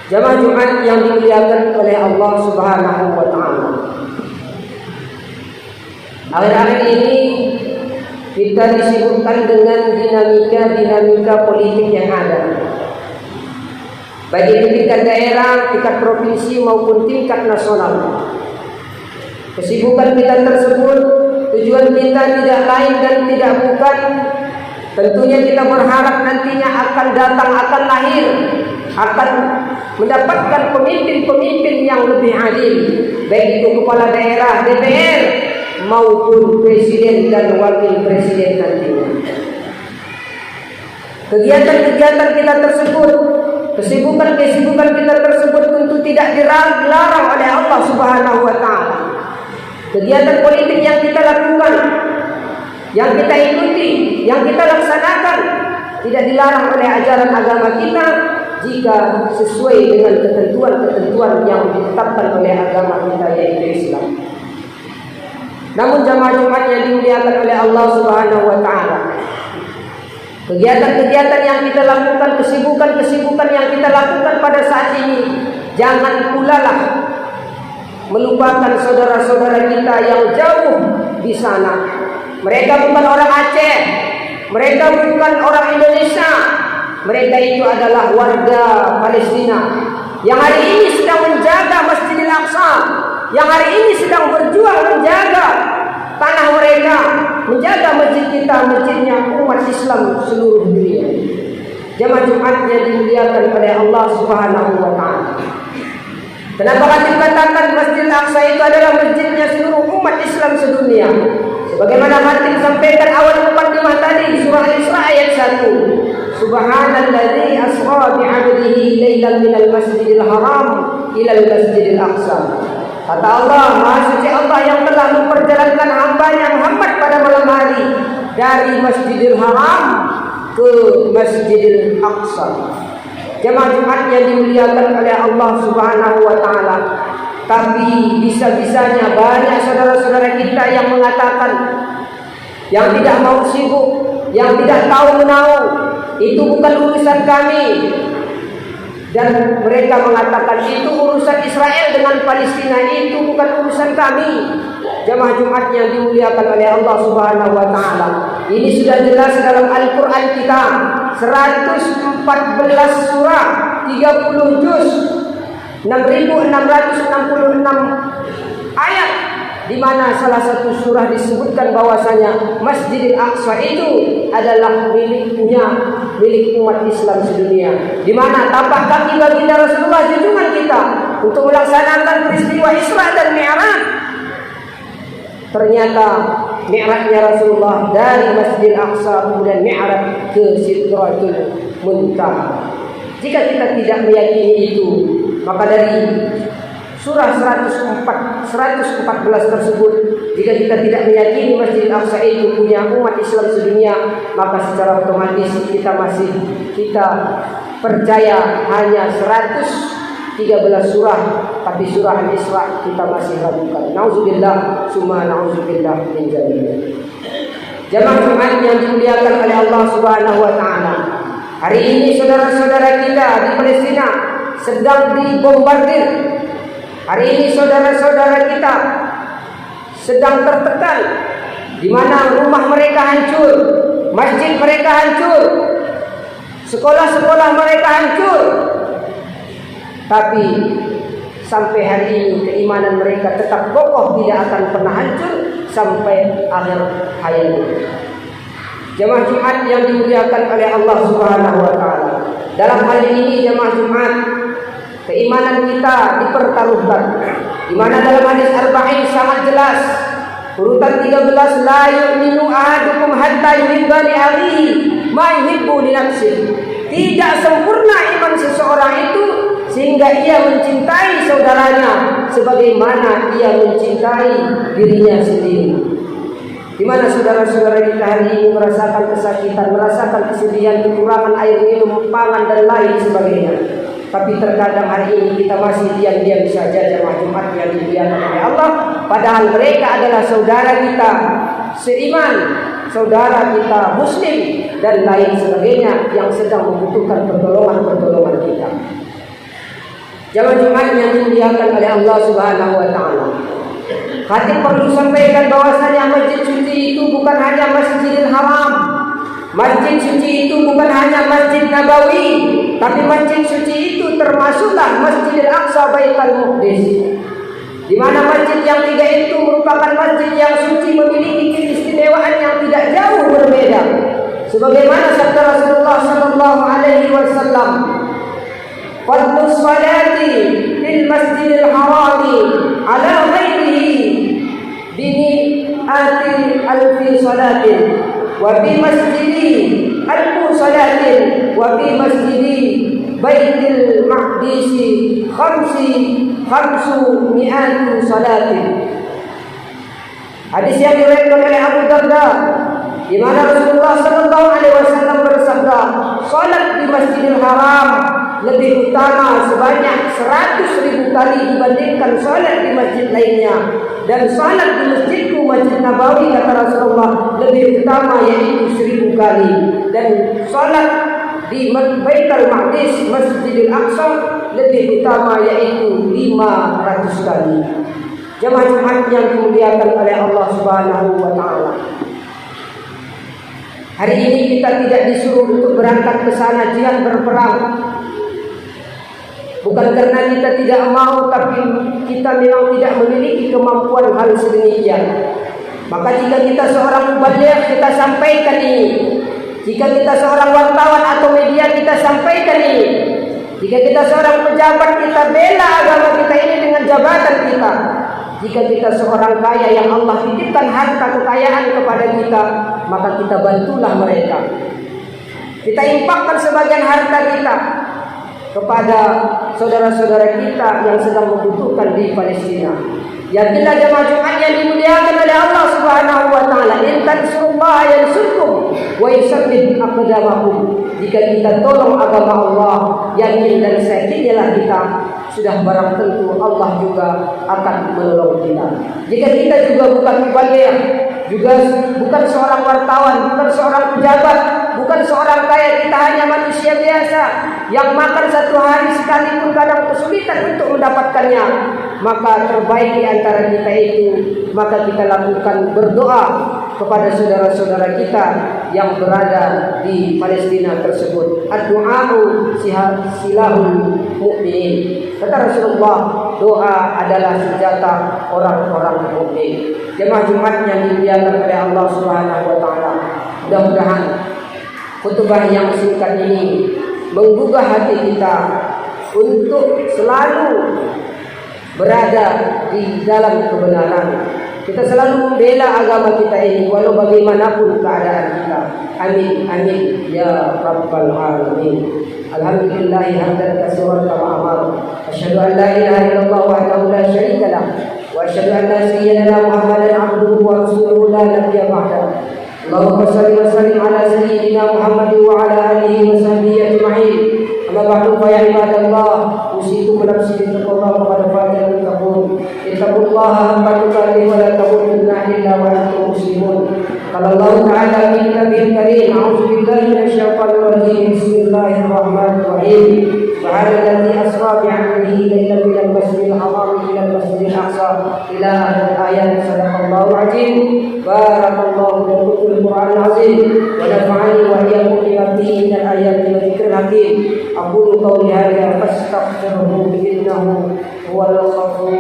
Jamaah Jumat yang dimuliakan oleh Allah Subhanahu wa taala. Akhir-akhir ini kita disibukkan dengan dinamika politik yang ada. Baik di tingkat daerah, tingkat provinsi maupun tingkat nasional. Kesibukan kita tersebut, tujuan kita tidak lain dan tidak bukan, tentunya kita berharap nantinya akan datang, akan lahir, akan mendapatkan pemimpin-pemimpin yang lebih adil, baik itu kepala daerah, DPR maupun presiden dan wakil presiden nantinya. Kegiatan-kegiatan kita tersebut, kesibukan-kesibukan kita tersebut tentu tidak dilarang oleh Allah Subhanahu wa taala. Kegiatan politik yang kita lakukan, yang kita ikuti, yang kita laksanakan tidak dilarang oleh ajaran agama kita jika sesuai dengan ketentuan-ketentuan yang ditetapkan oleh agama kita, yaitu Islam. Namun jamaah Jumat yang dimuliakan oleh Allah Subhanahu wa taala, kegiatan-kegiatan yang kita lakukan, kesibukan-kesibukan yang kita lakukan pada saat ini, jangan pula lah melupakan saudara-saudara kita yang jauh di sana. Mereka bukan orang Aceh, mereka bukan orang Indonesia, mereka itu adalah warga Palestina yang hari ini sedang menjaga Masjidil Aqsa, yang hari ini sedang berjuang menjaga tanah mereka, menjaga masjid kita, masjidnya umat Islam seluruh dunia. Jamaah Jumat yang dimuliakan oleh Allah Subhanahu wa taala. Kenapa kami katakan Masjidil Aqsa itu adalah masjidnya seluruh umat Islam sedunia? Sebagaimana Khatib sampaikan awal muqaddimah tadi, surah Al-Isra ayat 1. Subhanalladzi asra bi'abdihi lailan minal masjidil haram ilal masjidil aqsa. Kata Allah, Maha Suci Allah yang telah memperjalankan hambanya Muhammad pada malam hari dari Masjidil Haram ke Masjidil Aqsa. Jemaah Jumat yang dimuliakan oleh Allah Subhanahu wa taala. Tapi bisa-bisanya banyak saudara-saudara kita yang mengatakan, yang tidak mau sibuk, yang tidak tahu menahu, itu bukan urusan kami. Dan mereka mengatakan itu urusan Israel dengan Palestina, itu bukan urusan kami. Jemaah Jumat yang dimuliakan oleh Allah Subhanahu wa taala. Ini sudah jelas dalam Al-Qur'an kita, 114 surah, 30 juz, 6.666 ayat, di mana salah satu surah disebutkan bahwasanya Masjidil Aqsa itu adalah milik umat Islam sedunia, di mana tapak kaki baginda Rasulullah junjungan kita untuk melaksanakan peristiwa Isra dan Mi'raj. Ternyata Mi'rajnya Rasulullah dari Masjidil Aqsa kemudian Mi'raj ke Sidratul Muntaha. Jika kita tidak meyakini itu, maka dari surah 114 tersebut, jika kita tidak meyakini Masjidil Aqsa itu punya umat Islam sedunia, maka secara otomatis kita percaya hanya 113 surah, tapi surah Al-Isra kita masih ragukan. Nauzubillah summa nauzubillah min dzalik. Jamaah Jumat yang dimuliakan oleh Allah Subhanahu wa taala. Hari ini saudara-saudara kita di Palestina sedang dibombardir. Hari ini saudara-saudara kita sedang tertekan, di mana rumah mereka hancur, masjid mereka hancur, sekolah-sekolah mereka hancur. Tapi sampai hari ini keimanan mereka tetap kokoh, tidak akan pernah hancur sampai akhir hayat. Jemaah Jumat yang dimuliakan oleh Allah Subhanahu wa taala. Dalam hal ini jemaah Jumat, keimanan kita dipertaruhkan, di mana dalam hadis arba'in sangat jelas, urutan 13, la yu'minu ahadukum hatta yuhibba li akhihi ma yuhibbu li nafsihi. Tidak sempurna iman seseorang itu sehingga ia mencintai saudaranya sebagaimana ia mencintai dirinya sendiri. Di mana saudara-saudara kita hari ini merasakan kesakitan, merasakan kesedihan, kekurangan air minum, pangan dan lain sebagainya. Tapi terkadang hari ini kita masih diam-diam saja jemaah Jumat yang dimuliakan oleh Allah, padahal mereka adalah saudara kita seiman, saudara kita muslim dan lain sebagainya yang sedang membutuhkan pertolongan kita. Jamaah Jumat yang dimuliakan oleh Allah Subhanahu wa taala. Khatib perlu sampaikan bahwasanya masjid suci itu bukan hanya Masjidil Haram. Masjid suci itu bukan hanya Masjid Nabawi, tapi masjid suci itu termasuklah Masjidil Aqsa Baitul Muqaddas. Di mana masjid yang tiga itu merupakan masjid yang suci, memiliki keistimewaan yang tidak jauh berbeda. Sebagaimana sabda Rasulullah sallallahu alaihi wasallam, "Fadlus salati fil Masjidil Haram ala ghairihi bini'ati alfi salatin wa bi masjidi alfu salatin wa bi masjidi Baitul Maqdis khamsu mi'atu salatin." Hadis yang diriwayatkan oleh Abu Darda, di mana Rasulullah sallallahu alaihi wasallam bersabda, salat di Masjidil Haram lebih utama sebanyak 100.000 kali dibandingkan salat di masjid lainnya, dan salat di masjidku Masjid Nabawi, kata Rasulullah, lebih utama yaitu 1000 kali, dan salat di Baitul Maqdis Masjidil Aqsa lebih utama yaitu 500 kali. Jemaah Jumat yang dimuliakan oleh Allah Subhanahu wa taala. Hari ini kita tidak disuruh untuk berangkat ke sana jihad berperang. Bukan karena kita tidak mau, tapi kita memang tidak memiliki kemampuan hal sedemikian. Maka jika kita seorang mubaligh, kita sampaikan ini. Jika kita seorang wartawan atau media, kita sampaikan ini. Jika kita seorang pejabat, kita bela agama kita ini dengan jabatan kita. Jika kita seorang kaya yang Allah titipkan harta kekayaan kepada kita, maka kita bantulah mereka. Kita infakkan sebagian harta kita kepada saudara-saudara kita yang sedang membutuhkan di Palestina. Yakinlah jemaah Jumat yang dimuliakan oleh Allah Subhanahu wa taala, in tansurullaha yansurkum wa yusabbit aqdamakum. Jika kita tolong agama Allah, yakin dan yakinlah kita sudah barang tentu Allah juga akan menolong kita. Jika kita juga bukan mubaligh, juga bukan seorang wartawan, bukan seorang pejabat, bukan seorang kaya, kita hanya manusia biasa yang makan satu hari sekalipun kadang kesulitan untuk mendapatkannya, maka terbaik di antara kita itu, maka kita lakukan berdoa kepada saudara-saudara kita yang berada di Palestina tersebut. Ad-du'a'u silahul mu'minin. Kata Rasulullah, doa adalah senjata orang-orang mukmin. Jemaah Jumat yang dimuliakan oleh Allah Subhanahu wa taala, mudah-mudahan khutbah yang singkat ini menggugah hati kita untuk selalu berada di dalam kebenaran. Kita selalu membela agama kita ini walau bagaimanapun keadaan kita. Amin amin ya rabbal alamin. Alhamdulillahi hamdan katsiran kama amar. Asyhadu an la ilaha illallah wahdahu la syarika lah wa asyhadu anna sayyidina Muhammadan abduhu wa rasuluhu la nabiyya ba'dahu. Allahumma shalli wa sallim ala sayyidina Muhammad wa ala alihi wa sahbihi ajma'in. Amma ba'du fa ya ibadallah, usikum bi nafsi bittaqwa wa fadlan taqul. Ittaqullaha haqqa tuqatih wa la tamutunna illa wa antum muslimun. Qala Allah ta'ala fi kitabihil karim, a'udzu billahi minasy syaithanir rajim. Bismillahirrahmanirrahim. Subhanalladzi asra bi'abdihi laylan minal masjidil haram ilal masjidil aqsa ila ayat. Sadaqallahu azim. Barakallahu lakum fil Qur'anil azim wa nafa'ani wa iyyakum bima fihi minal ayati wa dzikril hakim. Aqulu qawli hadza fastaghfiruhu innahu huwal ghafurur